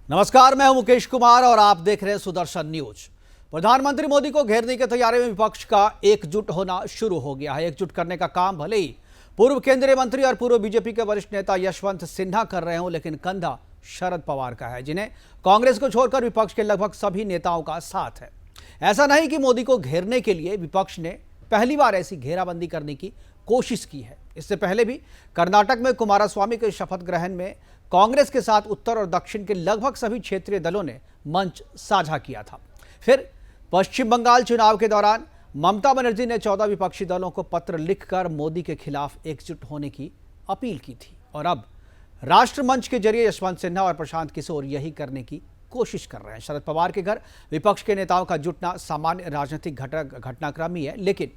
नमस्कार, मैं हूं मुकेश कुमार और आप देख रहे हैं सुदर्शन न्यूज। प्रधानमंत्री मोदी को घेरने की तैयारी में विपक्ष का एकजुट होना शुरू हो गया है। एकजुट करने का काम भले ही पूर्व केंद्रीय मंत्री और पूर्व बीजेपी के वरिष्ठ नेता यशवंत सिन्हा कर रहे हों, लेकिन कंधा शरद पवार का है, जिन्हें कांग्रेस को छोड़कर विपक्ष के लगभग सभी नेताओं का साथ है। ऐसा नहीं कि मोदी को घेरने के लिए विपक्ष ने पहली बार ऐसी घेराबंदी करने की कोशिश की है। इससे पहले भी कर्नाटक में कुमारस्वामी के शपथ ग्रहण में कांग्रेस के साथ उत्तर और दक्षिण के लगभग सभी क्षेत्रीय दलों ने मंच साझा किया था। फिर पश्चिम बंगाल चुनाव के दौरान ममता बनर्जी ने 14 विपक्षी दलों को पत्र लिखकर मोदी के खिलाफ एकजुट होने की अपील की थी और अब राष्ट्रमंच के जरिए यशवंत सिन्हा और प्रशांत किशोर यही करने की कोशिश कर रहे हैं। शरद पवार के घर विपक्ष के नेताओं का जुटना सामान्य राजनीतिक घटनाक्रम ही है, लेकिन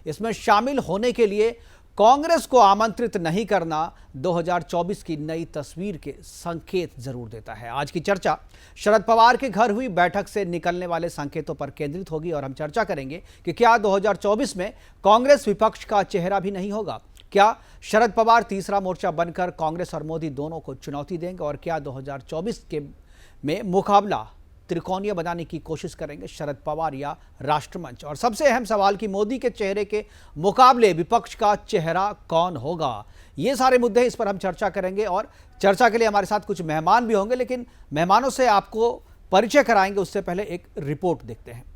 इसमें शामिल होने के लिए कांग्रेस को आमंत्रित नहीं करना 2024 की नई तस्वीर के संकेत जरूर देता है। आज की चर्चा शरद पवार के घर हुई बैठक से निकलने वाले संकेतों पर केंद्रित होगी और हम चर्चा करेंगे कि क्या 2024 में कांग्रेस विपक्ष का चेहरा भी नहीं होगा? क्या शरद पवार तीसरा मोर्चा बनकर कांग्रेस और मोदी दोनों को चुनौती देंगे? और क्या 2024 में मुकाबला त्रिकोणीय बनाने की कोशिश करेंगे शरद पवार या राष्ट्रमंच? और सबसे अहम सवाल कि मोदी के चेहरे के मुकाबले विपक्ष का चेहरा कौन होगा? ये सारे मुद्दे, इस पर हम चर्चा करेंगे और चर्चा के लिए हमारे साथ कुछ मेहमान भी होंगे, लेकिन मेहमानों से आपको परिचय कराएंगे उससे पहले एक रिपोर्ट देखते हैं।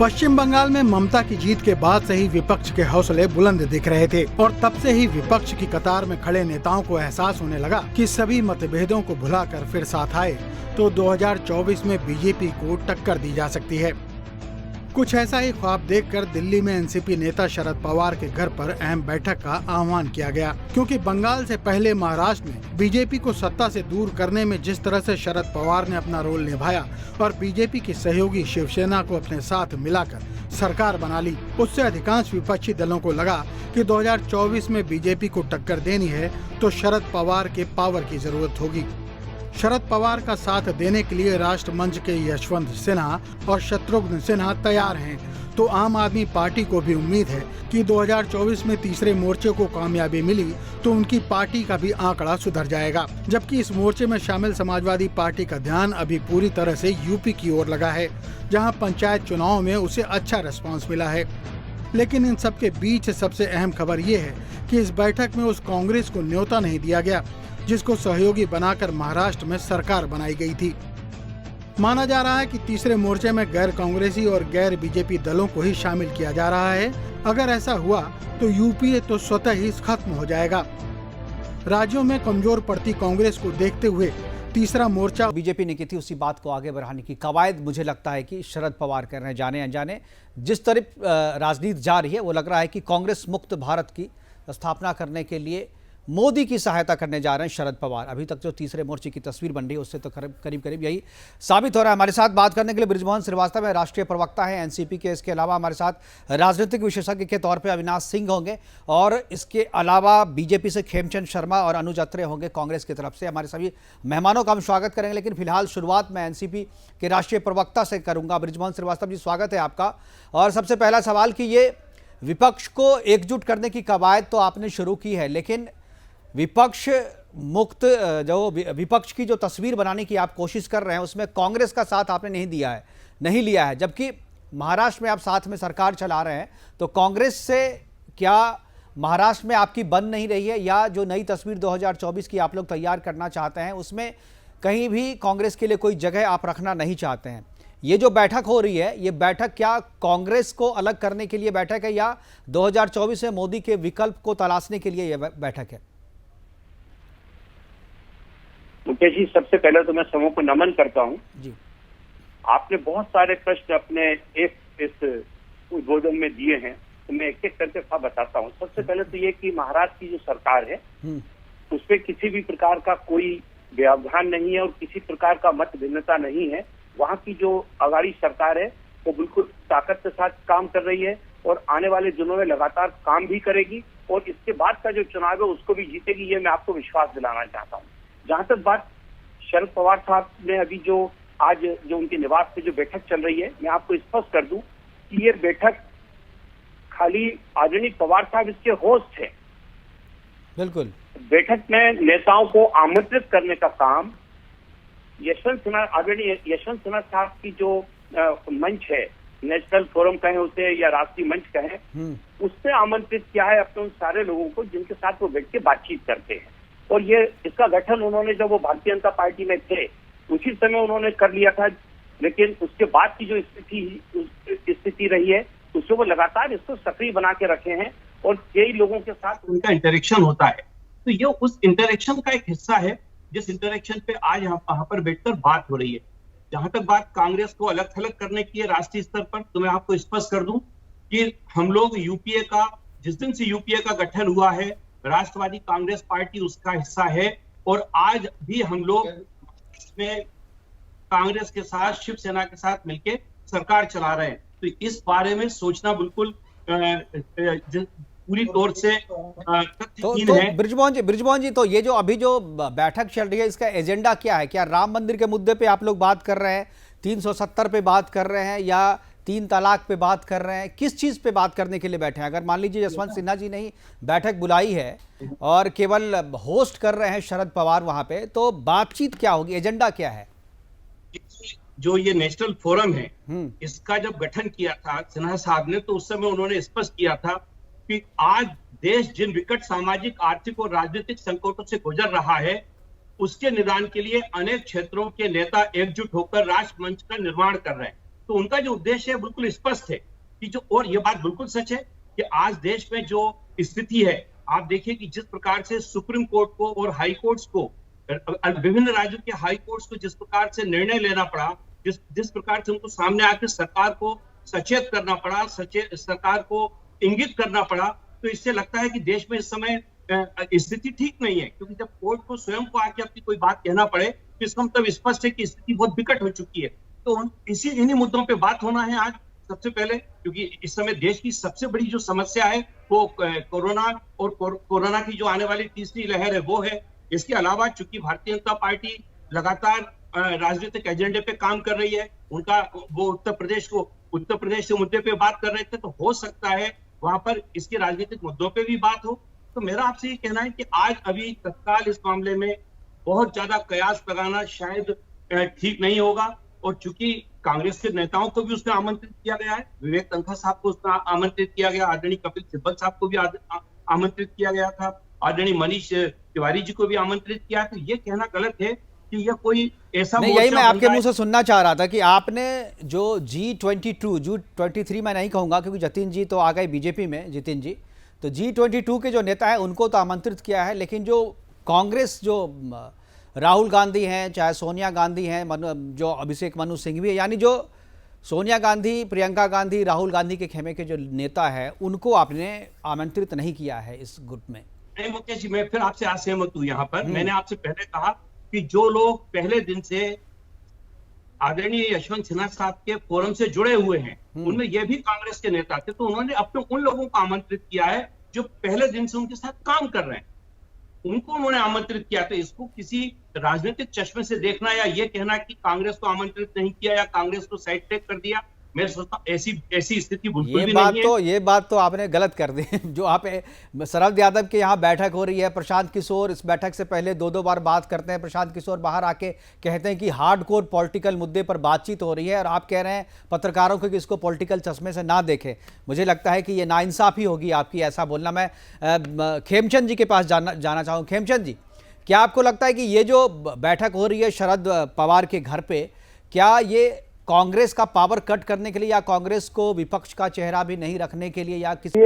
पश्चिम बंगाल में ममता की जीत के बाद से ही विपक्ष के हौसले बुलंद दिख रहे थे और तब से ही विपक्ष की कतार में खड़े नेताओं को एहसास होने लगा कि सभी मतभेदों को भुलाकर फिर साथ आए तो 2024 में बीजेपी को टक्कर दी जा सकती है। कुछ ऐसा ही ख्वाब देखकर दिल्ली में एनसीपी नेता शरद पवार के घर पर अहम बैठक का आह्वान किया गया, क्योंकि बंगाल से पहले महाराष्ट्र में बीजेपी को सत्ता से दूर करने में जिस तरह से शरद पवार ने अपना रोल निभाया और बीजेपी की सहयोगी शिवसेना को अपने साथ मिलाकर सरकार बना ली, उससे अधिकांश विपक्षी दलों को लगा कि 2024 में बीजेपी को टक्कर देनी है तो शरद पवार के पावर की जरूरत होगी। शरद पवार का साथ देने के लिए राष्ट्रमंच के यशवंत सिन्हा और शत्रुघ्न सिन्हा तैयार हैं, तो आम आदमी पार्टी को भी उम्मीद है कि 2024 में तीसरे मोर्चे को कामयाबी मिली तो उनकी पार्टी का भी आंकड़ा सुधर जाएगा। जबकि इस मोर्चे में शामिल समाजवादी पार्टी का ध्यान अभी पूरी तरह से यूपी की ओर लगा है, जहां पंचायत चुनाव में उसे अच्छा रिस्पांस मिला है। लेकिन इन सब के बीच सबसे अहम खबर ये है कि इस बैठक में उस कांग्रेस को न्योता नहीं दिया गया जिसको सहयोगी बनाकर महाराष्ट्र में सरकार बनाई गई थी। माना जा रहा है कि तीसरे मोर्चे में गैर कांग्रेसी और गैर बीजेपी दलों को ही शामिल किया जा रहा है। अगर ऐसा हुआ तो यूपीए तो स्वतः ही खत्म हो जाएगा। राज्यों में कमजोर पड़ती कांग्रेस को देखते हुए तीसरा मोर्चा बीजेपी ने की थी, उसी बात को आगे बढ़ाने की कवायद मुझे लगता है कि शरद पवार कर रहे हैं। जाने अनजाने जिस तरफ राजनीति जा रही है, वो लग रहा है कि कांग्रेस मुक्त भारत की स्थापना करने के लिए मोदी की सहायता करने जा रहे हैं शरद पवार। अभी तक जो तीसरे मोर्चे की तस्वीर बन रही है उससे तो करीब करीब यही साबित हो रहा है। हमारे साथ बात करने के लिए बृजमोहन श्रीवास्तव है, राष्ट्रीय प्रवक्ता है एनसीपी के। इसके अलावा हमारे साथ राजनीतिक विशेषज्ञ के तौर पे अविनाश सिंह होंगे और इसके अलावा बीजेपी से खेमचंद शर्मा और अनुज अत्रे होंगे कांग्रेस की तरफ से। हमारे सभी मेहमानों का हम स्वागत करेंगे, लेकिन फिलहाल शुरुआत मैं एनसीपी के राष्ट्रीय प्रवक्ता से करूंगा। बृजमोहन श्रीवास्तव जी, स्वागत है आपका। और सबसे पहला सवाल कि ये विपक्ष को एकजुट करने की कवायद तो आपने शुरू की है, लेकिन विपक्ष मुक्त जो विपक्ष की जो तस्वीर बनाने की आप कोशिश कर रहे हैं उसमें कांग्रेस का साथ आपने नहीं लिया है, जबकि महाराष्ट्र में आप साथ में सरकार चला रहे हैं। तो कांग्रेस से क्या महाराष्ट्र में आपकी बन नहीं रही है, या जो नई तस्वीर 2024 की आप लोग तैयार करना चाहते हैं उसमें कहीं भी कांग्रेस के लिए कोई जगह आप रखना नहीं चाहते हैं? ये जो बैठक हो रही है, ये बैठक क्या कांग्रेस को अलग करने के लिए बैठक है या 2024 में मोदी के विकल्प को तलाशने के लिए यह बैठक है? मुकेश जी, सबसे पहले तो मैं समूह को नमन करता हूँ जी। आपने बहुत सारे प्रश्न अपने इस उद्बोधन में दिए हैं, तो मैं एक एक करके बताता हूँ। सबसे पहले तो ये कि महाराष्ट्र की जो सरकार है उसपे किसी भी प्रकार का कोई व्यवधान नहीं है और किसी प्रकार का मत भिन्नता नहीं है। वहाँ की जो अगाड़ी सरकार है वो बिल्कुल ताकत के साथ काम कर रही है और आने वाले दिनों में लगातार काम भी करेगी और इसके बाद का जो चुनाव है उसको भी जीतेगी, ये मैं आपको विश्वास दिलाना चाहता हूँ। जहां तक बात शरद पवार साहब ने अभी आज जो उनके निवास पे जो बैठक चल रही है, मैं आपको स्पष्ट कर दूं कि ये बैठक खाली आदरणीय पवार साहब इसके होस्ट है। बिल्कुल। बैठक में नेताओं को आमंत्रित करने का काम यशवंत सिन्हा, आदरणीय यशवंत सिन्हा साहब की जो मंच है, नेशनल फोरम कहें उसे या राष्ट्रीय मंच कहें, उससे आमंत्रित किया है अपने उन सारे लोगों को जिनके साथ वो बैठ के बातचीत करते हैं। और ये इसका गठन उन्होंने जब वो भारतीय जनता पार्टी में थे उसी समय उन्होंने कर लिया था, लेकिन उसके बाद की जो स्थिति रही है उससे वो लगातार इसको सक्रिय बना के रखे हैं और कई लोगों के साथ उनका इंटरेक्शन होता है। तो ये उस इंटरेक्शन का एक हिस्सा है जिस इंटरेक्शन पे आज यहाँ पर बैठकर बात हो रही है। जहां तक बात कांग्रेस को अलग थलग करने की है राष्ट्रीय स्तर पर, तो मैं आपको स्पष्ट कर दूं कि हम लोग यूपीए का, जिस दिन से यूपीए का गठन हुआ है, राष्ट्रवादी कांग्रेस पार्टी उसका हिस्सा है और आज भी हम लोग इसमें कांग्रेस के साथ, शिवसेना के साथ मिलकर सरकार चला रहे हैं। तो इस बारे में सोचना बिल्कुल पूरी तौर से तथ्यहीन है। ब्रिजमोहन जी, तो ये जो अभी जो बैठक चल रही है इसका एजेंडा क्या है? क्या राम मंदिर के मुद्दे पे आप लोग बात कर रहे हैं, 370 पे बात कर रहे हैं, या 3 तलाक पे बात कर रहे हैं? किस चीज पे बात करने के लिए बैठे हैं? अगर मान लीजिए यशवंत सिन्हा जी ने ही बैठक बुलाई है और केवल होस्ट कर रहे हैं शरद पवार वहां पे, तो बातचीत क्या होगी, एजेंडा क्या है? जो ये नेशनल फोरम है, इसका जब गठन किया था सिन्हा साहब ने, तो उस समय उन्होंने स्पष्ट किया था कि आज देश जिन विकट सामाजिक, आर्थिक और राजनीतिक संकटों से गुजर रहा है, उसके निदान के लिए अनेक क्षेत्रों के नेता एकजुट होकर राष्ट्र मंच का निर्माण कर रहे हैं। तो उनका जो उद्देश्य है बिल्कुल स्पष्ट है कि जो, और ये बात बिल्कुल सच है कि आज देश में जो स्थिति है, आप देखिए कि जिस प्रकार से सुप्रीम कोर्ट को और हाई कोर्ट्स को, विभिन्न राज्यों के हाई कोर्ट्स को जिस प्रकार से निर्णय लेना पड़ा, जिस प्रकार से उनको सामने आकर सरकार को सचेत करना पड़ा, सरकार को इंगित करना पड़ा, तो इससे लगता है कि देश में इस समय स्थिति ठीक नहीं है। क्योंकि जब कोर्ट को स्वयं को आके अपनी कोई बात कहना पड़े तो इसका मतलब स्पष्ट है कि स्थिति बहुत विकट हो चुकी है। तो इन्हीं मुद्दों पे बात होना है आज सबसे पहले, क्योंकि इस समय देश की सबसे बड़ी जो समस्या है वो कोरोना और कोरोना की जो आने वाली तीसरी लहर है वो है। इसके अलावा चूंकि भारतीय जनता पार्टी लगातार राजनीतिक एजेंडे पे काम कर रही है, उनका वो उत्तर प्रदेश के मुद्दे पे बात कर रहे थे, तो हो सकता है वहां पर इसके राजनीतिक मुद्दों पे भी बात हो। तो मेरा आपसे ये कहना है कि आज अभी तत्काल इस मामले में बहुत ज्यादा कयास लगाना शायद ठीक नहीं होगा। और चूंकि कांग्रेस के नेताओं को भी उसमें आमंत्रित किया गया है, विवेक तन्खा साहब को उसमें आमंत्रित किया गया, आदरणीय कपिल सिब्बल साहब को भी आमंत्रित किया गया था, आदरणीय मनीष तिवारी जी को भी आमंत्रित किया। तो ये कहना गलत है कि यह कोई ऐसा नहीं, यही मैं आपके मुंह से सुनना चाह रहा था कि आपने जो G23 मैं नहीं कहूंगा क्योंकि जतिन जी तो आ गए बीजेपी में, जितिन जी, तो G22 के जो नेता है उनको तो आमंत्रित किया है, लेकिन जो कांग्रेस, जो राहुल गांधी हैं, चाहे सोनिया गांधी हैं, जो अभिषेक मनु सिंघवी है, यानी जो सोनिया गांधी, प्रियंका गांधी, राहुल गांधी के खेमे के जो नेता है, उनको आपने आमंत्रित नहीं किया है इस ग्रुप में। नहीं मुकेश जी, मैं फिर आपसे असहमत हूं। यहाँ पर मैंने आपसे पहले कहा कि जो लोग पहले दिन से आदरणीय यशवंत सिन्हा साहब के फोरम से जुड़े हुए हैं, उनमें ये भी कांग्रेस के नेता थे, तो उन्होंने अपने उन लोगों को आमंत्रित किया है जो पहले दिन से उनके साथ काम कर रहे हैं, उनको उन्होंने आमंत्रित किया। तो इसको किसी राजनीतिक चश्मे से देखना या ये कहना कि कांग्रेस को आमंत्रित नहीं किया या कांग्रेस को साइड ट्रैक कर दिया, मैं सोचता हूं ऐसी स्थिति बिल्कुल भी नहीं है। ये बात तो आपने गलत कर दी। जो आप शरद यादव के यहाँ बैठक हो रही है, प्रशांत किशोर इस बैठक से पहले 2 बार बात करते हैं, प्रशांत किशोर बाहर आके कहते हैं कि हार्डकोर पॉलिटिकल मुद्दे पर बातचीत हो रही है, और आप कह रहे हैं पत्रकारों को कि इसको पॉलिटिकल चश्मे से ना देखें। मुझे लगता है कि ये नाइंसाफी होगी आपकी ऐसा बोलना। मैं खेमचंद जी के पास जाना चाहूँ। खेमचंद जी, क्या आपको लगता है कि ये जो बैठक हो रही है शरद पवार के घर पे, क्या ये कांग्रेस का पावर कट करने के लिए या कांग्रेस को विपक्ष का चेहरा भी नहीं रखने के लिए या किसी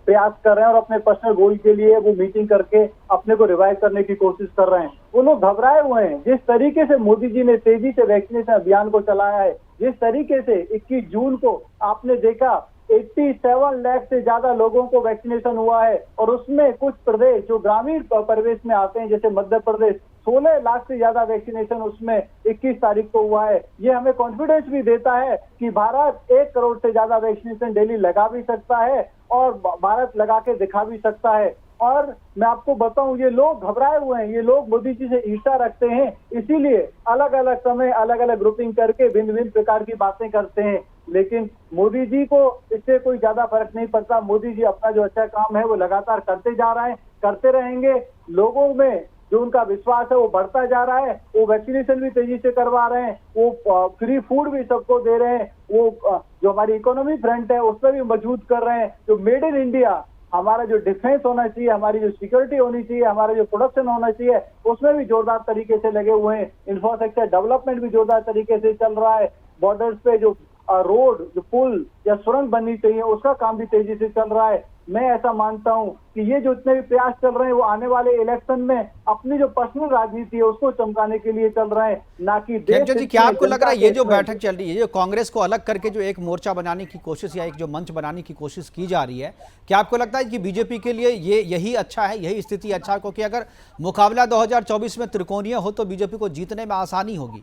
प्रयास कर रहे हैं और अपने पर्सनल गोल के लिए वो मीटिंग करके अपने को रिवाइव करने की कोशिश कर रहे हैं? वो लोग घबराए हुए हैं। जिस तरीके से मोदी जी ने तेजी से वैक्सीनेशन अभियान को चलाया है, जिस तरीके से 21 जून को आपने देखा 87 लाख से ज्यादा लोगों को वैक्सीनेशन हुआ है, और उसमें कुछ प्रदेश जो ग्रामीण परिवेश में आते हैं जैसे मध्य प्रदेश, 16 लाख से ज्यादा वैक्सीनेशन उसमें 21 तारीख को हुआ है। ये हमें कॉन्फिडेंस भी देता है कि भारत 1 करोड़ से ज्यादा वैक्सीनेशन डेली लगा भी सकता है और भारत लगा के दिखा भी सकता है। और मैं आपको बताऊं, ये लोग घबराए हुए हैं, ये लोग मोदी जी से ईर्ष्या रखते हैं, इसीलिए अलग अलग समय अलग अलग ग्रुपिंग करके भिन्न भिन्न प्रकार की बातें करते हैं। लेकिन मोदी जी को इससे कोई ज्यादा फर्क नहीं पड़ता। मोदी जी अपना जो अच्छा काम है वो लगातार करते जा रहे हैं, करते रहेंगे। लोगों में जो उनका विश्वास है वो बढ़ता जा रहा है। वो वैक्सीनेशन भी तेजी से करवा रहे हैं, वो फ्री फूड भी सबको दे रहे हैं, वो जो हमारी इकोनॉमी फ्रंट है उसमें भी मजबूत कर रहे हैं। जो मेड इन इंडिया, हमारा जो डिफेंस होना चाहिए, हमारी जो सिक्योरिटी होनी चाहिए, हमारा जो प्रोडक्शन होना चाहिए, उसमें भी जोरदार तरीके से लगे हुए हैं। इंफ्रास्ट्रक्चर डेवलपमेंट भी जोरदार तरीके से चल रहा है। बॉर्डर्स पे जो रोड, जो पुल या सुरंग बननी चाहिए, उसका काम भी तेजी से चल रहा है। मैं ऐसा मानता हूं कि ये जो इतने भी प्रयास चल रहे हैं वो आने वाले इलेक्शन में अपनी जो पर्सनल राजनीति है उसको चमकाने के लिए चल रहे हैं, ना कि खेमचंद जी, क्या आपको लग रहा है ये जो बैठक चल रही है, जो कांग्रेस को अलग करके जो एक मोर्चा बनाने की कोशिश या एक जो मंच बनाने की कोशिश की जा रही है, क्या आपको लगता है कि बीजेपी के लिए ये यही अच्छा है, यही स्थिति अच्छा है? क्योंकि अगर मुकाबला 2024 में त्रिकोणीय हो तो बीजेपी को जीतने में आसानी होगी।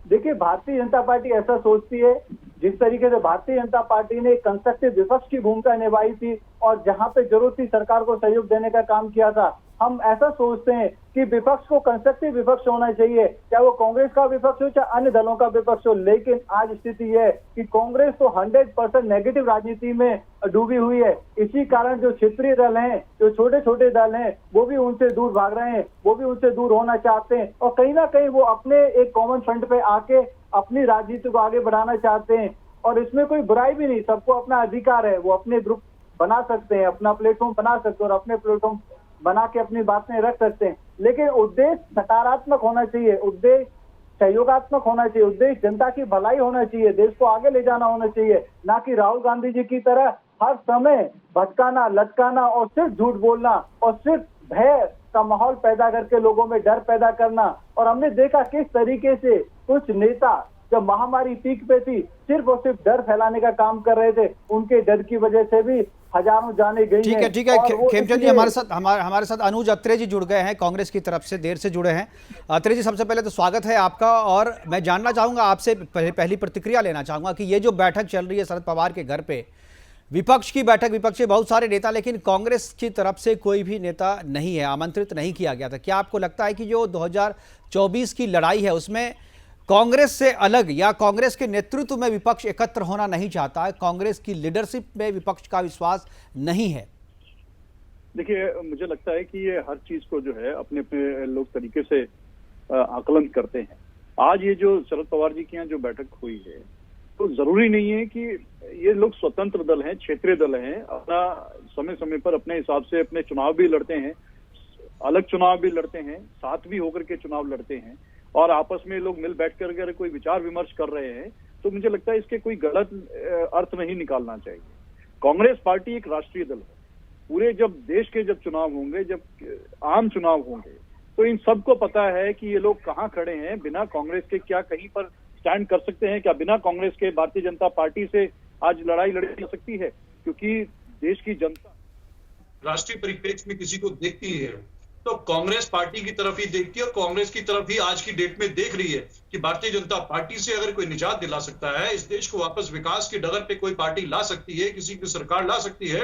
देखिए, भारतीय जनता पार्टी ऐसा सोचती है, जिस तरीके से भारतीय जनता पार्टी ने कंस्ट्रक्टिव विपक्ष की भूमिका निभाई थी और जहां पे जरूरत थी सरकार को सहयोग देने का काम किया था, हम ऐसा सोचते हैं कि विपक्ष को कंस्ट्रक्टिव विपक्ष होना चाहिए, चाहे वो कांग्रेस का विपक्ष हो चाहे अन्य दलों का विपक्ष हो। लेकिन आज स्थिति यह है कि कांग्रेस तो 100% नेगेटिव राजनीति में डूबी हुई है। इसी कारण जो क्षेत्रीय दल हैं, जो छोटे छोटे दल हैं, वो भी उनसे दूर भाग रहे हैं, वो भी उनसे दूर होना चाहते हैं और कहीं ना कहीं वो अपने एक कॉमन फ्रंट पे आके अपनी राजनीति को आगे बढ़ाना चाहते हैं। और इसमें कोई बुराई भी नहीं, सबको अपना अधिकार है, वो अपने ग्रुप बना सकते हैं, अपना प्लेटफॉर्म बना सकते हैं और अपने प्लेटफॉर्म बना के अपनी बातें रख सकते हैं। लेकिन उद्देश्य सकारात्मक होना चाहिए, उद्देश्य सहयोगात्मक होना चाहिए, उद्देश्य जनता की भलाई होना चाहिए, देश को आगे ले जाना होना चाहिए, ना कि राहुल गांधी जी की तरह हर समय भटकाना, लटकाना और सिर्फ झूठ बोलना और सिर्फ भय का माहौल पैदा करके लोगों में डर पैदा करना। और हमने देखा किस तरीके से कुछ नेता जब महामारी पीक पे थी सिर्फ और सिर्फ डर फैलाने का काम कर रहे थे, उनके डर की वजह से भी हजारों जाने गई। ठीक है, ठीक है। खेमचंद जी, हमारे साथ अनुज अत्रे जी जुड़ गए हैं, कांग्रेस की तरफ से देर से जुड़े हैं। अत्रे जी, सबसे पहले तो स्वागत है आपका और मैं जानना चाहूंगा आपसे, पहली प्रतिक्रिया लेना चाहूंगा कि ये जो बैठक चल रही है शरद पवार के घर पे, विपक्ष की बैठक, विपक्ष के बहुत सारे नेता, लेकिन कांग्रेस की तरफ से कोई भी नेता नहीं है, आमंत्रित नहीं किया गया था। क्या आपको लगता है कि जो 2024 की लड़ाई है उसमें कांग्रेस से अलग या कांग्रेस के नेतृत्व में विपक्ष एकत्र होना नहीं चाहता है, कांग्रेस की लीडरशिप में विपक्ष का विश्वास नहीं है? देखिए, मुझे लगता है कि ये हर चीज को जो है अपने अपने लोग तरीके से आकलन करते हैं। आज ये जो शरद पवार जी की यहाँ जो बैठक हुई है, तो जरूरी नहीं है कि ये लोग स्वतंत्र दल हैं, क्षेत्रीय दल हैं, अपना समय समय पर अपने हिसाब से अपने चुनाव भी लड़ते हैं, अलग चुनाव भी लड़ते हैं, साथ भी होकर के चुनाव लड़ते हैं और आपस में लोग मिल बैठ कर अगर कोई विचार विमर्श कर रहे हैं तो मुझे लगता है इसके कोई गलत अर्थ नहीं निकालना चाहिए। कांग्रेस पार्टी एक राष्ट्रीय दल है। पूरे जब देश के जब चुनाव होंगे, जब आम चुनाव होंगे, तो इन सबको पता है कि ये लोग कहाँ खड़े हैं, बिना कांग्रेस के क्या कहीं पर स्टैंड कर सकते हैं, क्या बिना कांग्रेस के भारतीय जनता पार्टी से आज लड़ाई लड़ी जा सकती है? क्योंकि देश की जनता राष्ट्रीय परिप्रेक्ष्य में किसी को देखती है तो कांग्रेस पार्टी की तरफ ही देखती है और कांग्रेस की तरफ ही आज की डेट में देख रही है कि भारतीय जनता पार्टी से अगर कोई निजात दिला सकता है, इस देश को वापस विकास की डगर पे कोई पार्टी ला सकती है, किसी की सरकार ला सकती है,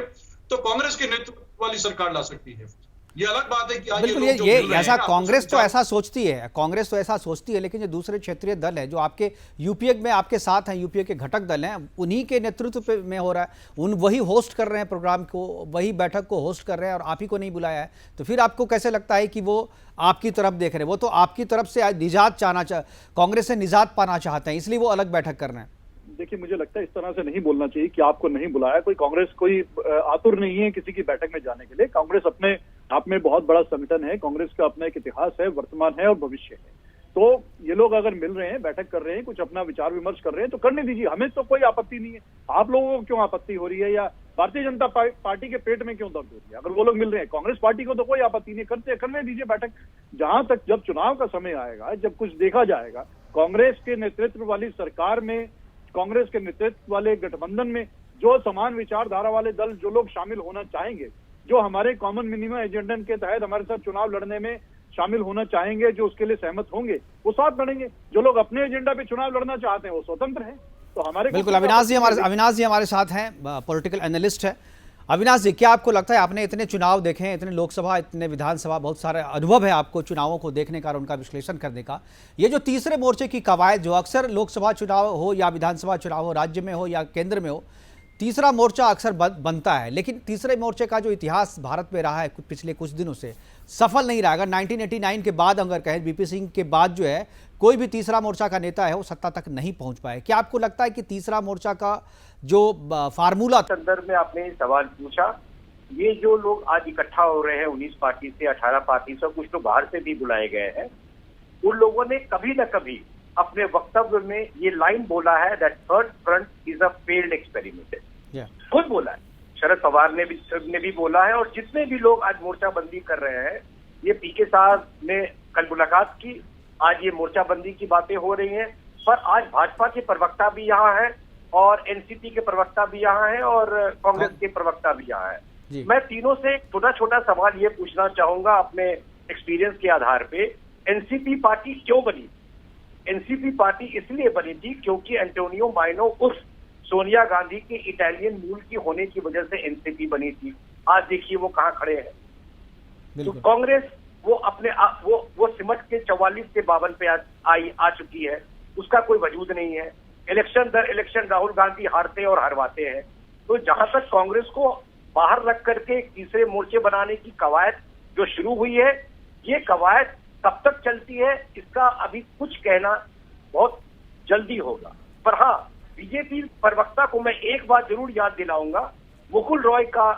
तो कांग्रेस के नेतृत्व वाली सरकार ला सकती है। ये अलग बात है कि आज बिल्कुल ये ऐसा कांग्रेस तो ऐसा सोचती है, कांग्रेस तो ऐसा सोचती है, लेकिन जो दूसरे क्षेत्रीय दल है जो आपके यूपीए में आपके साथ हैं, यूपीए के घटक दल हैं, उन्हीं के नेतृत्व पे में हो रहा है, वही होस्ट कर रहे हैं प्रोग्राम को, वही बैठक को होस्ट कर रहे हैं और आप ही को नहीं बुलाया है, तो फिर आपको कैसे लगता है कि वो आपकी तरफ देख रहे हैं? वो तो आपकी तरफ से निजात कांग्रेस से निजात पाना चाहते हैं, इसलिए वो अलग बैठक कर रहे हैं। देखिए, मुझे लगता है इस तरह से नहीं बोलना चाहिए कि आपको नहीं बुलाया। कोई कांग्रेस कोई आतुर नहीं है किसी की बैठक में जाने के लिए। कांग्रेस अपने आप में बहुत बड़ा संगठन है, कांग्रेस का अपना एक इतिहास है, वर्तमान है और भविष्य है। तो ये लोग अगर मिल रहे हैं, बैठक कर रहे हैं, कुछ अपना विचार विमर्श कर रहे हैं तो करने दीजिए, हमें तो कोई आपत्ति नहीं है। आप लोगों को क्यों आपत्ति हो रही है या भारतीय जनता पार्टी के पेट में क्यों दर्द हो रही है? अगर वो लोग मिल रहे हैं, कांग्रेस पार्टी को तो कोई आपत्ति नहीं, करने दीजिए बैठक। जहां तक जब चुनाव का समय आएगा, जब कुछ देखा जाएगा, कांग्रेस के नेतृत्व वाली सरकार में, कांग्रेस के नेतृत्व वाले गठबंधन में जो समान विचारधारा वाले दल जो लोग शामिल होना चाहेंगे, जो हमारे कॉमन मिनिमम एजेंडा के तहत हमारे साथ चुनाव लड़ने में शामिल होना चाहेंगे, जो उसके लिए सहमत होंगे, वो साथ लड़ेंगे। जो लोग अपने एजेंडा पे चुनाव लड़ना चाहते हैं वो स्वतंत्र हैं। तो हमारे बिल्कुल अविनाश जी हमारे साथ हैं, पॉलिटिकल एनालिस्ट है। अविनाश जी, क्या आपको लगता है, आपने इतने चुनाव देखे हैं, इतने लोकसभा, इतने विधानसभा, बहुत सारे अनुभव है आपको चुनावों को देखने का और उनका विश्लेषण करने का, ये जो तीसरे मोर्चे की कवायद जो अक्सर लोकसभा चुनाव हो या विधानसभा चुनाव हो, राज्य में हो या केंद्र में हो, तीसरा मोर्चा अक्सर बनता है, लेकिन तीसरे मोर्चे का जो इतिहास भारत में रहा है पिछले कुछ दिनों से सफल नहीं रहा। अगर 1989 के बाद अगर कहें, बीपी सिंह के बाद जो है कोई भी तीसरा मोर्चा का नेता है वो सत्ता तक नहीं पहुंच पाए। क्या आपको लगता है कि तीसरा मोर्चा का जो फार्मूला संदर्भ में आपने सवाल पूछा, ये जो लोग आज इकट्ठा हो रहे हैं 19 पार्टी से, 18 पार्टी से, कुछ लोग बाहर से भी बुलाए गए हैं, उन लोगों ने कभी न कभी अपने वक्तव्य में ये लाइन बोला है that third front is a failed experiment. खुद बोला है, शरद पवार ने भी बोला है, और जितने भी लोग आज मोर्चाबंदी कर रहे हैं, ये पीके साहब ने कल मुलाकात की, आज ये मोर्चाबंदी की बातें हो रही हैं, पर आज भाजपा के प्रवक्ता भी यहाँ है और एनसीपी के प्रवक्ता भी यहाँ है और कांग्रेस के प्रवक्ता भी यहाँ है। मैं तीनों से छोटा छोटा सवाल ये पूछना चाहूंगा अपने एक्सपीरियंस के आधार पे, एनसीपी पार्टी क्यों बनी? एनसीपी पार्टी इसलिए बनी थी क्योंकि एंटोनियो माइनो उस सोनिया गांधी के इटालियन मूल की होने की वजह से एनसीपी बनी थी। आज देखिए वो कहाँ खड़े हैं। तो कांग्रेस वो अपने वो सिमट के 44 से 52 पे आ चुकी है, उसका कोई वजूद नहीं है। इलेक्शन दर इलेक्शन राहुल गांधी हारते और हरवाते हैं। तो जहां तक कांग्रेस को बाहर रख करके तीसरे मोर्चे बनाने की कवायद जो शुरू हुई है, ये कवायद कब तक चलती है इसका अभी कुछ कहना बहुत जल्दी होगा। पर हाँ, बीजेपी प्रवक्ता को मैं एक बात जरूर याद दिलाऊंगा, मुकुल रॉय का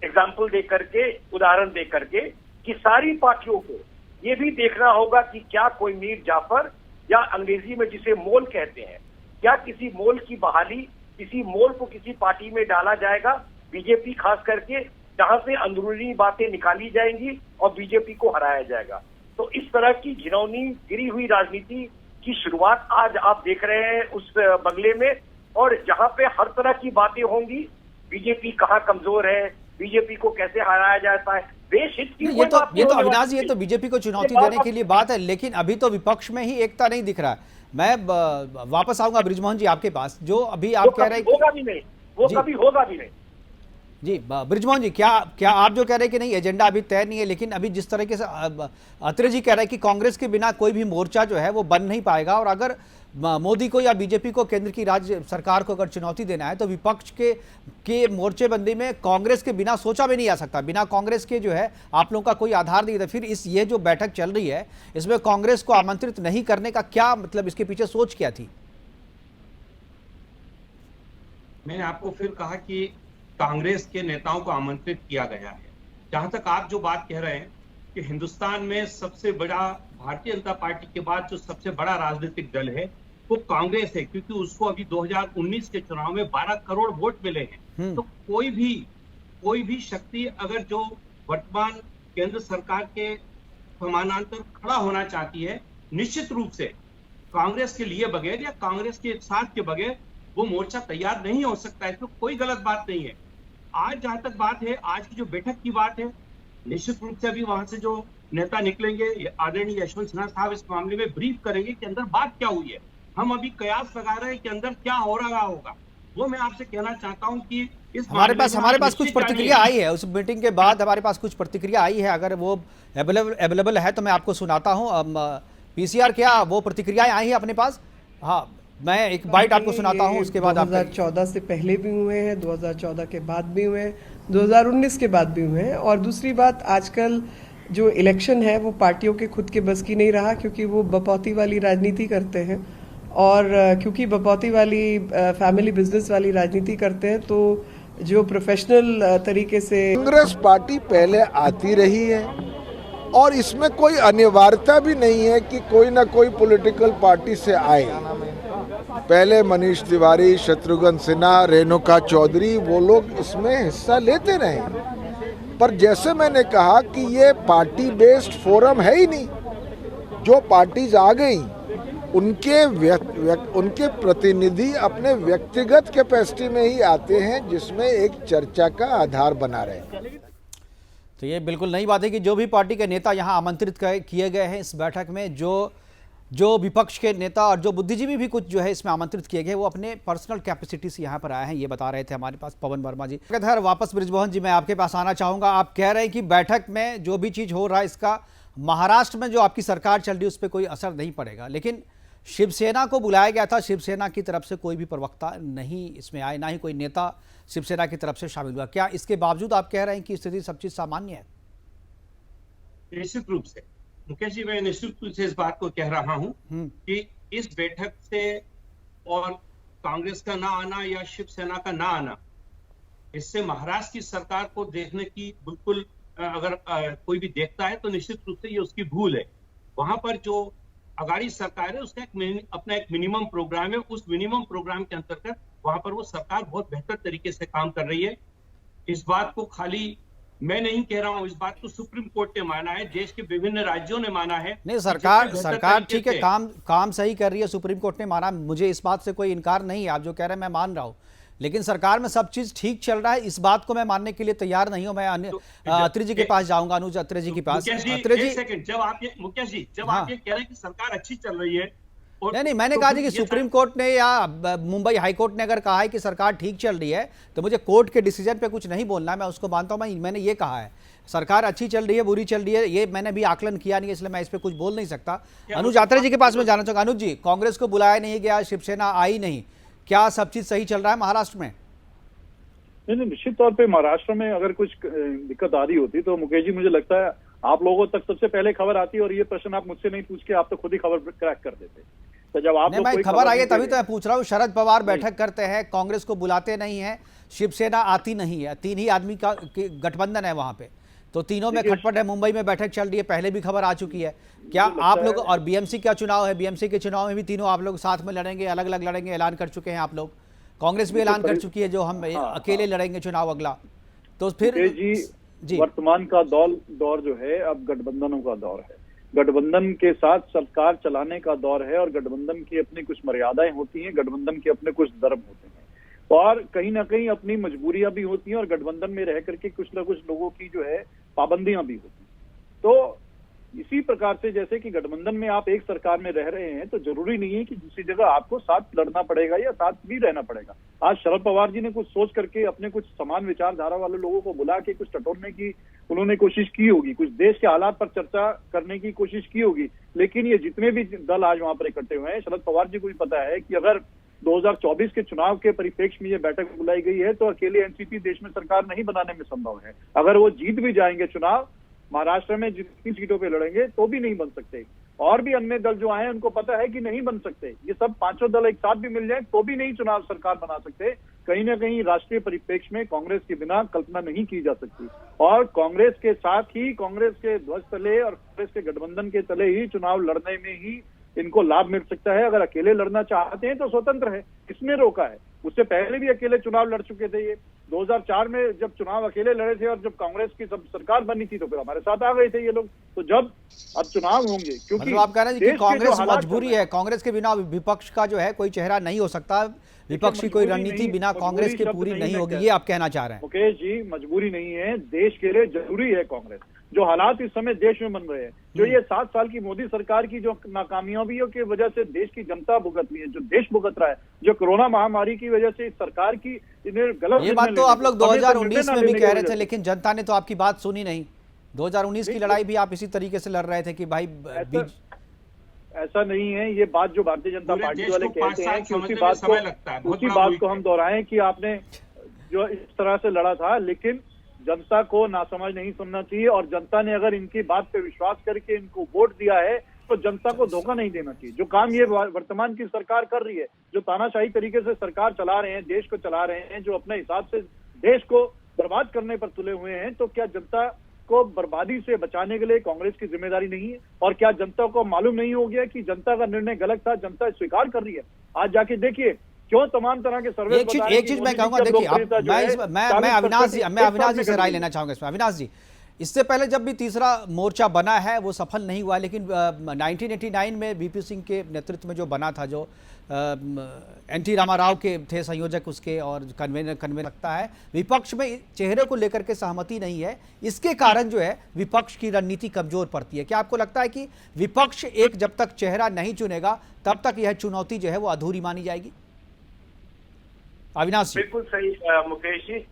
एग्जाम्पल दे करके, उदाहरण दे करके, कि सारी पार्टियों को ये भी देखना होगा कि क्या कोई मीर जाफर, या अंग्रेजी में जिसे मोल कहते हैं, क्या किसी मोल की बहाली, किसी मोल को किसी पार्टी में डाला जाएगा, बीजेपी खास करके, जहां से अंदरूनी बातें निकाली जाएंगी और बीजेपी को हराया जाएगा। तो इस तरह की घिनौनी गिरी हुई राजनीति की शुरुआत आज आप देख रहे हैं उस बंगले में, और जहां पे हर तरह की बातें होंगी, बीजेपी कहाँ कमजोर है, बीजेपी को कैसे हराया जाता है, देश हित की ये तो अविनाश जी, ये तो बीजेपी को चुनौती देने के लिए बात है, लेकिन अभी तो विपक्ष में ही एकता नहीं दिख रहा है। मैं वापस आऊंगा ब्रिजमोहन जी आपके पास, जो अभी आप कह रहे हैं होगा भी नहीं, वो कभी होगा भी नहीं। जी ब्रिजमोहन जी, क्या आप जो कह रहे हैं कि नहीं एजेंडा अभी तय नहीं है, लेकिन अभी जिस तरीके से अत्रे जी कह रहे हैं कि कांग्रेस के बिना कोई भी मोर्चा जो है वो बन नहीं पाएगा, और अगर मोदी को या बीजेपी को, केंद्र की राज्य सरकार को अगर चुनौती देना है तो विपक्ष के मोर्चेबंदी में कांग्रेस के बिना सोचा भी नहीं आ सकता। बिना कांग्रेस के जो है आप लोगों का कोई आधार नहीं था। फिर ये जो बैठक चल रही है इसमें कांग्रेस को आमंत्रित नहीं करने का क्या मतलब, इसके पीछे सोच क्या थी? मैंने आपको फिर कहा कि कांग्रेस के नेताओं को आमंत्रित किया गया है। जहां तक आप जो बात कह रहे हैं कि हिंदुस्तान में सबसे बड़ा, भारतीय जनता पार्टी के बाद जो सबसे बड़ा राजनीतिक दल है वो कांग्रेस है, क्योंकि उसको अभी 2019 के चुनाव में 12 करोड़ वोट मिले हैं। तो कोई भी शक्ति अगर जो वर्तमान केंद्र सरकार के समानांतर खड़ा होना चाहती है, निश्चित रूप से कांग्रेस के लिए बगैर या कांग्रेस के साथ के बगैर वो मोर्चा तैयार नहीं हो सकता है। इसमें कोई गलत बात नहीं है। आज जहां तक बात है, आज की जो बैठक की बात है, निश्चित रूप से अभी वहां से जो नेता निकलेंगे, आदरणीय यशवंत सिन्हा साहब इस मामले में ब्रीफ करेंगे कि अंदर बात क्या हुई है। हम अभी कयास लगा रहे हैं कि अंदर क्या हो रहा होगा। वो मैं आपसे कहना चाहता हूं कि इस हमारे पास कुछ प्रतिक्रिया आई है उस मीटिंग के बाद, हमारे पास कुछ प्रतिक्रिया आई है, अगर वो अवेलेबल है तो मैं आपको सुनाता हूँ। पीसीआर, क्या वो प्रतिक्रियाएं आई है अपने पास? हाँ, मैं एक बाइट आपको सुनाता हूँ, उसके बाद 2014 से पहले भी हुए हैं, 2014 के बाद भी हुए हैं, 2019 के बाद भी हुए हैं। और दूसरी बात, आजकल जो इलेक्शन है वो पार्टियों के खुद के बस की नहीं रहा, क्योंकि वो बपौती वाली राजनीति करते हैं, और क्योंकि बपौती वाली फैमिली बिजनेस वाली राजनीति करते हैं, तो जो प्रोफेशनल तरीके से कांग्रेस पार्टी पहले आती रही है और इसमें कोई अनिवार्यता भी नहीं है कि कोई ना कोई पॉलिटिकल पार्टी से आए। पहले मनीष तिवारी, शत्रुघ्न सिन्हा, रेणुका चौधरी, वो लोग इसमें हिस्सा लेते रहे। पर जैसे मैंने कहा कि ये पार्टी बेस्ड फोरम है ही नहीं। जो पार्टीज आ गई उनके प्रतिनिधि अपने व्यक्तिगत कैपेसिटी में ही आते हैं, जिसमें एक चर्चा का आधार बना रहे। तो ये बिल्कुल नई बात है कि जो भी पार्टी के नेता यहाँ आमंत्रित किए गए हैं इस बैठक में, जो जो विपक्ष के नेता और जो बुद्धिजीवी भी कुछ जो है इसमें आमंत्रित किए गए, वो अपने पर्सनल कैपेसिटी से यहाँ पर आए हैं, ये बता रहे थे हमारे पास पवन वर्मा जी। खैर वापस बृजमोहन जी मैं आपके पास आना चाहूँगा। आप कह रहे हैं कि बैठक में जो भी चीज़ हो रहा है इसका महाराष्ट्र में जो आपकी सरकार चल रही है उस पर कोई असर नहीं पड़ेगा, लेकिन शिवसेना को बुलाया गया था, शिवसेना की तरफ से कोई भी प्रवक्ता नहीं इसमें आए, ना ही कोई नेता शिवसेना की तरफ से शामिल हुआ। क्या इसके बावजूद आप कह रहे हैं कि स्थिति सब चीज सामान्य है? निश्चित रूप से मुकेश जी, मैं निश्चित रूप से इस बात को कह रहा हूं कि इस बैठक से और कांग्रेस का ना आना या शिवसेना का ना आना, इससे महाराष्ट्र की सरकार को देखने की बिल्कुल अगर कोई भी देखता है तो निश्चित रूप से ये उसकी भूल है। वहां पर जो अगाड़ी सरकार है उसका अपना एक मिनिमम प्रोग्राम है, उस मिनिमम प्रोग्राम के अंतर्गत वहां पर वो सरकार बहुत बेहतर तरीके से काम कर रही है। इस बात को खाली मैं नहीं कह रहा हूं, इस बात को सुप्रीम कोर्ट ने माना है, देश के विभिन्न राज्यों ने माना है। नहीं, सरकार ठीक है, काम सही कर रही है, सुप्रीम कोर्ट ने माना, मुझे इस बात से कोई इनकार नहीं है, आप जो कह रहे हैं मैं मान रहा हूं, लेकिन सरकार में सब चीज ठीक चल रहा है, इस बात को मैं मानने के लिए तैयार नहीं हूं। मैं अत्रे जी के पास जाऊंगा, अनुज अत्रे जी के पास। अत्रे जी, एक सेकंड, जब आप ये मुकेश जी, जब आप ये कह रहे हैं कि सरकार अच्छी चल रही है, नहीं, मैंने कहा जी कि सुप्रीम कोर्ट ने या मुंबई हाई कोर्ट ने अगर कहा है कि सरकार ठीक चल रही है तो मुझे कोर्ट के डिसीजन पे कुछ नहीं बोलना है, मैं उसको मानता हूं। मैंने ये कहा है सरकार अच्छी चल रही है, बुरी चल रही है, ये मैंने भी आकलन किया नहीं है, इसलिए मैं इस पर कुछ बोल नहीं सकता। अनुज अत्रे जी के पास में जाना चाहूंगा। अनुज जी, कांग्रेस को बुलाया नहीं गया, शिवसेना आई नहीं, क्या सब चीज सही चल रहा है महाराष्ट्र में? नहीं, निश्चित तौर पे महाराष्ट्र में अगर कुछ दिक्कत आ रही होती तो मुकेश जी मुझे लगता है आप लोगों तक सबसे पहले खबर आती, और ये प्रश्न आप मुझसे नहीं पूछ के आप तो खुद ही खबर क्रैक कर देते। तो जब आप नहीं, मैं खबर आई है तभी तो मैं पूछ रहा हूँ। शरद पवार बैठक करते हैं, कांग्रेस को बुलाते नहीं है, शिवसेना आती नहीं है, तीन ही आदमी का गठबंधन है वहां पे, तो तीनों में खटपट है। मुंबई में बैठक चल रही है, पहले भी खबर आ चुकी है। क्या आप लोग, और बीएमसी का चुनाव है, बीएमसी के चुनाव में भी तीनों आप लोग साथ में लड़ेंगे, अलग अलग लड़ेंगे, ऐलान कर चुके हैं आप लोग, कांग्रेस भी ऐलान कर चुकी है जो हम अकेले लड़ेंगे चुनाव अगला, तो फिर जी वर्तमान का दौर जो है अब गठबंधनों का दौर है, गठबंधन के साथ सरकार चलाने का दौर है, और गठबंधन की अपनी कुछ मर्यादाएं होती हैं, गठबंधन के अपने कुछ धर्म होते हैं, और कहीं ना कहीं अपनी मजबूरियां भी होती हैं, और गठबंधन में रह करके कुछ ना कुछ लोगों की जो है पाबंदियां भी होती हैं। तो इसी प्रकार से जैसे कि गठबंधन में आप एक सरकार में रह रहे हैं तो जरूरी नहीं है कि दूसरी जगह आपको साथ लड़ना पड़ेगा या साथ भी रहना पड़ेगा। आज शरद पवार जी ने कुछ सोच करके अपने कुछ समान विचारधारा वाले लोगों को बुला के कुछ टटोलने की उन्होंने कोशिश की होगी, कुछ देश के हालात पर चर्चा करने की कोशिश की होगी, लेकिन ये जितने भी दल आज वहां पर इकट्ठे हुए हैं, शरद पवार जी को भी पता है कि अगर 2024 के चुनाव के परिप्रेक्ष्य में ये बैठक बुलाई गई है तो अकेले एनसीपी देश में सरकार नहीं बनाने में संभव है। अगर वो जीत भी जाएंगे चुनाव, महाराष्ट्र में जितनी सीटों पे लड़ेंगे तो भी नहीं बन सकते, और भी अन्य दल जो आए उनको पता है कि नहीं बन सकते। ये सब पांचों दल एक साथ भी मिल जाए तो भी नहीं चुनाव सरकार बना सकते। कहीं ना कहीं राष्ट्रीय परिप्रेक्ष्य में कांग्रेस के बिना कल्पना नहीं की जा सकती, और कांग्रेस के साथ ही, कांग्रेस के ध्वज तले और कांग्रेस के गठबंधन के तले ही चुनाव लड़ने में ही इनको लाभ मिल सकता है। अगर अकेले लड़ना चाहते हैं तो स्वतंत्र है, किसने रोका है? उससे पहले भी अकेले चुनाव लड़ चुके थे ये। 2004 में जब चुनाव अकेले लड़े थे और जब कांग्रेस की सब सरकार बनी थी तो फिर हमारे साथ आ गए थे ये लोग। तो जब अब चुनाव होंगे, क्योंकि मतलब आप कह रहे हैं कि कांग्रेस मजबूरी है, कांग्रेस के बिना विपक्ष का जो है कोई चेहरा नहीं हो सकता, विपक्ष की कोई रणनीति बिना कांग्रेस के पूरी नहीं होगी, ये आप कहना चाह रहे हैं? मुकेश जी, मजबूरी नहीं है, देश के लिए जरूरी है कांग्रेस। जो हालात इस समय देश में बन रहे हैं, जो ये 7 साल की मोदी सरकार की जो नाकामयाबियों की वजह से देश की जनता भुगत रही है, जो देश भुगत रहा है, जो कोरोना महामारी की वजह से इस सरकार की इन्हें गलत, ये बात तो आप लोग 2019 में भी कह रहे थे, लेकिन जनता ने तो आपकी बात सुनी नहीं। 2019 की लड़ाई भी आप इसी तरीके से लड़ रहे थे कि भाई ऐसा नहीं है। ये बात जो भारतीय जनता पार्टी वाले कहते हैं कि उसी बात को हम दोहराएं कि आपने जो इस तरह से लड़ा था, लेकिन जनता को नासमझ नहीं सुनना चाहिए, और जनता ने अगर इनकी बात पे विश्वास करके इनको वोट दिया है तो जनता को धोखा नहीं देना चाहिए। जो काम ये वर्तमान की सरकार कर रही है, जो तानाशाही तरीके से सरकार चला रहे हैं, देश को चला रहे हैं, जो अपने हिसाब से देश को बर्बाद करने पर तुले हुए हैं, तो क्या जनता को बर्बादी से बचाने के लिए कांग्रेस की जिम्मेदारी नहीं है? और क्या जनता को मालूम नहीं हो गया कि जनता का निर्णय गलत था, जनता स्वीकार कर रही है? आज जाके देखिए क्यों तमाम तरह के सर्वे। एक चीज मैं कहूंगा, देखिए मैं अविनाश जी से राय लेना चाहूंगा इसमें। अविनाश जी, इससे पहले जब भी तीसरा मोर्चा बना है वो सफल नहीं हुआ, लेकिन 1989 में वीपी सिंह के नेतृत्व में जो बना था, जो एनटी रामाराव के थे संयोजक उसके और कन्वेनर लगता है, विपक्ष में चेहरे को लेकर के सहमति नहीं है। इसके कारण जो है विपक्ष की रणनीति कमजोर पड़ती है। क्या आपको लगता है कि विपक्ष एक जब तक चेहरा नहीं चुनेगा तब तक यह चुनौती जो है वो अधूरी मानी जाएगी? अविनाश जी। बिल्कुल सही मुकेश जी,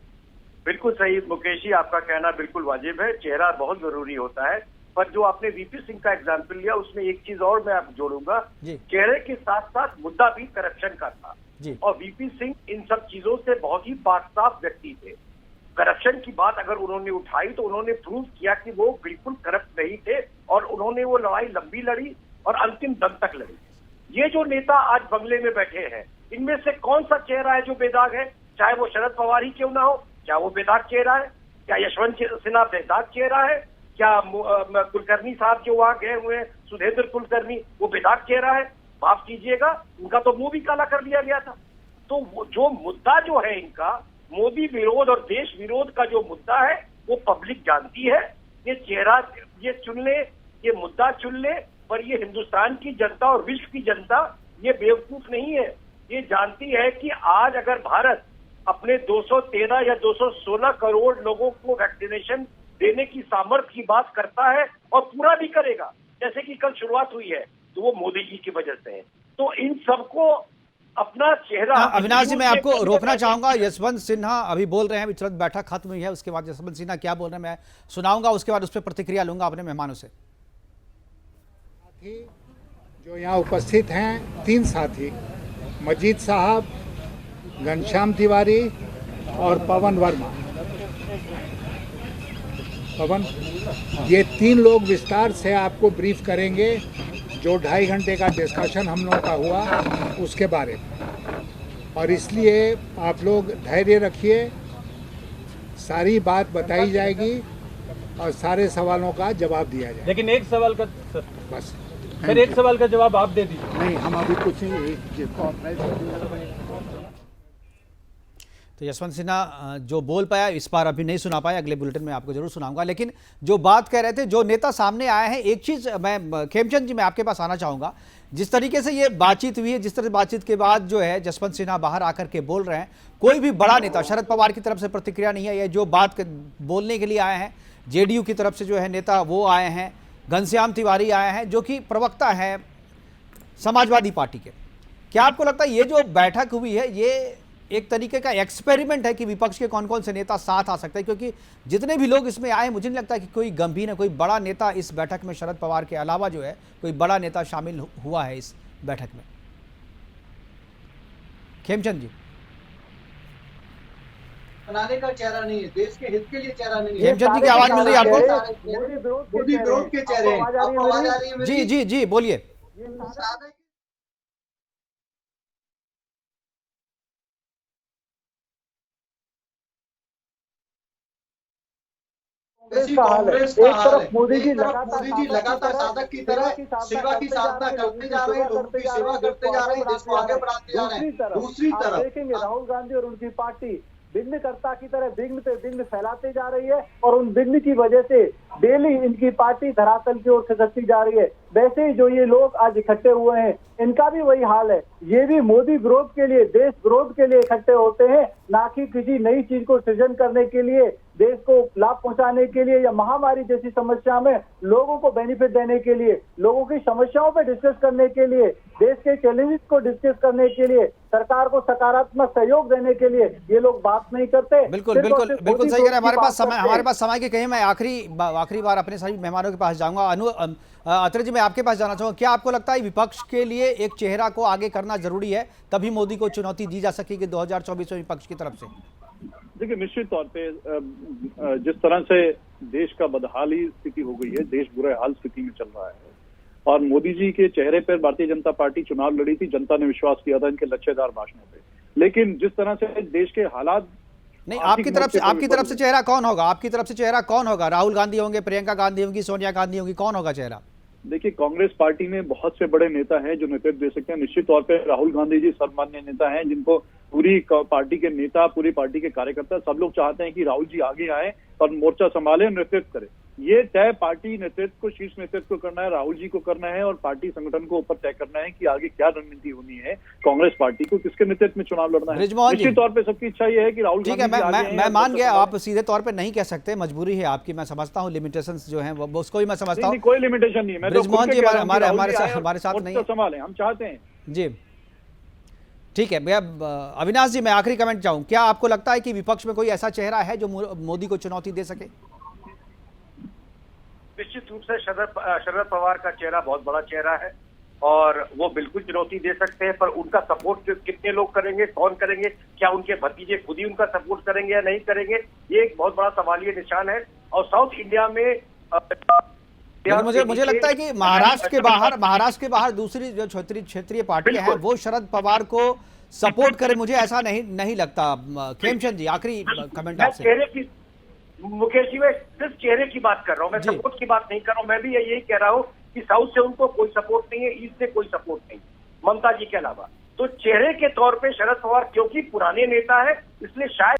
बिल्कुल सही मुकेश जी, आपका कहना बिल्कुल वाजिब है। चेहरा बहुत जरूरी होता है, पर जो आपने वीपी सिंह का एग्जाम्पल लिया उसमें एक चीज और मैं आप जोड़ूंगा, चेहरे के साथ साथ मुद्दा भी करप्शन का था और वीपी सिंह इन सब चीजों से बहुत ही पाक साफ व्यक्ति थे। करप्शन की बात अगर उन्होंने उठाई तो उन्होंने प्रूव किया कि वो बिल्कुल करप्ट नहीं थे और उन्होंने वो लड़ाई लंबी लड़ी और अंतिम दम तक लड़ी। ये जो नेता आज बंगले में बैठे हैं, इनमें से कौन सा चेहरा है जो बेदाग है? चाहे वो शरद पवार ही क्यों ना हो, क्या वो बेदाग चेहरा है? क्या यशवंत सिन्हा बेदाग चेहरा है? क्या कुलकर्णी साहब जो वहां गए हुए हैं, सुधींद्र कुलकर्णी, वो बेदाग चेहरा है? माफ कीजिएगा, उनका तो मुंह भी काला कर दिया गया था। तो वो जो मुद्दा जो है इनका, मोदी विरोध और देश विरोध का जो मुद्दा है, वो पब्लिक जानती है। ये चेहरा ये चुन ले, ये मुद्दा चुन ले, पर ये हिंदुस्तान की जनता और विश्व की जनता ये बेवकूफ नहीं है। ये जानती है कि आज अगर भारत अपने 213 या 216 करोड़ लोगों को वैक्सीनेशन देने की सामर्थ्य की बात करता है और पूरा भी करेगा, जैसे कि कल शुरुआत हुई है, तो वो मोदी जी की वजह से है। तो इन सबको अपना चेहरा। अविनाश जी, मैं आपको रोकना चाहूंगा। यशवंत सिन्हा अभी बोल रहे हैं, विचलित बैठक खत्म हुई है, उसके बाद यशवंत सिन्हा क्या बोल रहे हैं मैं सुनाऊंगा, उसके बाद उस पर प्रतिक्रिया लूंगा अपने मेहमानों से। जो यहाँ उपस्थित हैं 3 साथी, मजीद साहब, घनश्याम तिवारी और पवन वर्मा। पवन, ये 3 लोग विस्तार से आपको ब्रीफ करेंगे जो 2.5 घंटे का डिस्कशन हम लोगों का हुआ उसके बारे में, और इसलिए आप लोग धैर्य रखिए, सारी बात बताई जाएगी और सारे सवालों का जवाब दिया जाएगा। लेकिन एक सवाल का बस सर, एक सवाल का जवाब आप दे दीजिए। नहीं, हम अभी कुछ तो यशवंत सिन्हा जो बोल पाया इस बार अभी नहीं सुना पाया, अगले बुलेटिन में आपको जरूर सुनाऊंगा। लेकिन जो बात कह रहे थे, जो नेता सामने आए हैं, एक चीज मैं खेमचंद जी मैं आपके पास आना चाहूंगा। जिस तरीके से ये बातचीत हुई है, जिस तरह बातचीत के बाद जो है जसवंत सिन्हा बाहर आकर के बोल रहे हैं, कोई भी बड़ा नेता, शरद पवार की तरफ से प्रतिक्रिया नहीं है। ये जो बात बोलने के लिए आए हैं, जेडीयू की तरफ से जो है नेता वो आए हैं, घनश्याम तिवारी आए हैं जो कि प्रवक्ता है समाजवादी पार्टी के। क्या आपको लगता है ये जो बैठक हुई है ये एक तरीके का एक्सपेरिमेंट है कि विपक्ष के कौन कौन से नेता साथ आ सकते हैं? क्योंकि जितने भी लोग इसमें आए, मुझे नहीं लगता कि कोई गंभीर है, कोई बड़ा नेता इस बैठक में शरद पवार के अलावा जो है कोई बड़ा नेता शामिल हुआ है इस बैठक में। खेमचंद जी, बनाने का चेहरा नहीं है, देश के हित के लिए चेहरा नहीं है। खेमचंद जी की आवाज मिल रही है आपको? मोदी विरोध के चेहरे। आवाज आ रही है मेरी? जी जी जी, बोलिए। कांग्रेस का हाल है। मोदी जी लगातार साधक की तरह सेवा की साधना करते जा रहे हैं, लोगों की सेवा करते जा रहे हैं, देश को आगे बढ़ाते जा रहे हैं। दूसरी तरफ देखेंगे राहुल गांधी और उनकी पार्टी विघ्नकर्ता की तरह विघ्न पे विघ्न फैलाते जा रही है और उन विघ्न की वजह से डेली इनकी पार्टी धरातल की ओर खिसकती जा रही है। वैसे ही जो ये लोग आज इकट्ठे हुए हैं, इनका भी वही हाल है। ये भी मोदी विरोध के लिए, देश विरोध के लिए इकट्ठे होते हैं, ना कि किसी नई चीज को सृजन करने के लिए, देश को लाभ पहुंचाने के लिए या महामारी जैसी समस्या में लोगों को बेनिफिट देने के लिए, लोगों की समस्याओं पर डिस्कस करने के लिए, देश के चैलेंजेस को डिस्कस करने के लिए, सरकार को सकारात्मक सहयोग देने के लिए ये लोग बात नहीं करते। बिल्कुल बिल्कुल बिल्कुल सही कह रहे हैं। हमारे पास समय की कहीं मैं आखिरी बार अपने सभी मेहमानों के पास जाऊंगा। अत्रे जी, मैं आपके पास जाना चाहूंगा। क्या आपको लगता है विपक्ष के लिए एक चेहरा को आगे करना जरूरी है, तभी मोदी को चुनौती दी जा सकेगी 2024 में विपक्ष की तरफ से? देखिए, निश्चित तौर पे जिस तरह से देश का बदहाली स्थिति हो गई है, देश बुरे हाल स्थिति में चल रहा है और मोदी जी के चेहरे पर भारतीय जनता पार्टी चुनाव लड़ी थी, जनता ने विश्वास किया था इनके लच्छेदार भाषणों पे। लेकिन जिस तरह से देश के हालात नहीं, आपकी तरफ से चेहरा कौन होगा? आपकी तरफ से चेहरा कौन होगा? राहुल गांधी होंगे, प्रियंका गांधी होंगी, सोनिया गांधी होंगी, कौन होगा चेहरा? देखिए, कांग्रेस पार्टी में बहुत से बड़े नेता हैं जो नेतृत्व दे सकते हैं। निश्चित तौर पे राहुल गांधी जी सर्वमान्य नेता हैं, जिनको पूरी पार्टी के नेता, पूरी पार्टी के कार्यकर्ता सब लोग चाहते हैं कि राहुल जी आगे आए और मोर्चा संभाले, नेतृत्व करे। ये तय पार्टी नेतृत्व को, शीर्ष नेतृत्व को करना है, राहुल जी को करना है और पार्टी संगठन को ऊपर तय करना है कि आगे क्या रणनीति होनी है कांग्रेस पार्टी को, किसके नेतृत्व में चुनाव लड़ना है। निश्चित तौर पे सबकी इच्छा ये है कि राहुल गांधी मैं मान गया, आप सीधे तौर पे नहीं कह सकते, मजबूरी है आपकी, मैं समझता हूँ, लिमिटेशंस जो हैं वो उसको ही मैं समझता हूँ। कोई लिमिटेशन नहीं है, ब्रिजमोहन जी हमारे साथ नहीं संभाले, हम चाहते हैं जी। ठीक है भैया, अविनाश जी मैं आखिरी कमेंट चाहूँ, क्या आपको लगता है कि विपक्ष में कोई ऐसा चेहरा है जो मोदी को चुनौती दे सके? निश्चित रूप से शरद पवार का चेहरा बहुत बड़ा चेहरा है और वो बिल्कुल चुनौती दे सकते हैं, पर उनका सपोर्ट कितने लोग करेंगे, कौन करेंगे, क्या उनके भतीजे खुद ही उनका सपोर्ट करेंगे या नहीं करेंगे, ये एक बहुत बड़ा सवालिया निशान है। और साउथ इंडिया में मुझे लगता है कि महाराष्ट्र के बाहर दूसरी जो क्षेत्रीय पार्टियां हैं वो शरद पवार को सपोर्ट करे, मुझे ऐसा नहीं लगता। खेमचंद जी आखिरी कमेंट आपसे। मुकेश जी, मैं सिर्फ चेहरे की बात कर रहा हूँ, मैं सपोर्ट की बात नहीं कर रहा हूँ। मैं भी यही कह रहा हूँ कि साउथ से उनको कोई सपोर्ट नहीं है, ईस्ट से कोई सपोर्ट नहीं, ममता जी के अलावा। तो चेहरे के तौर पे शरद पवार क्योंकि पुराने नेता है, इसलिए शायद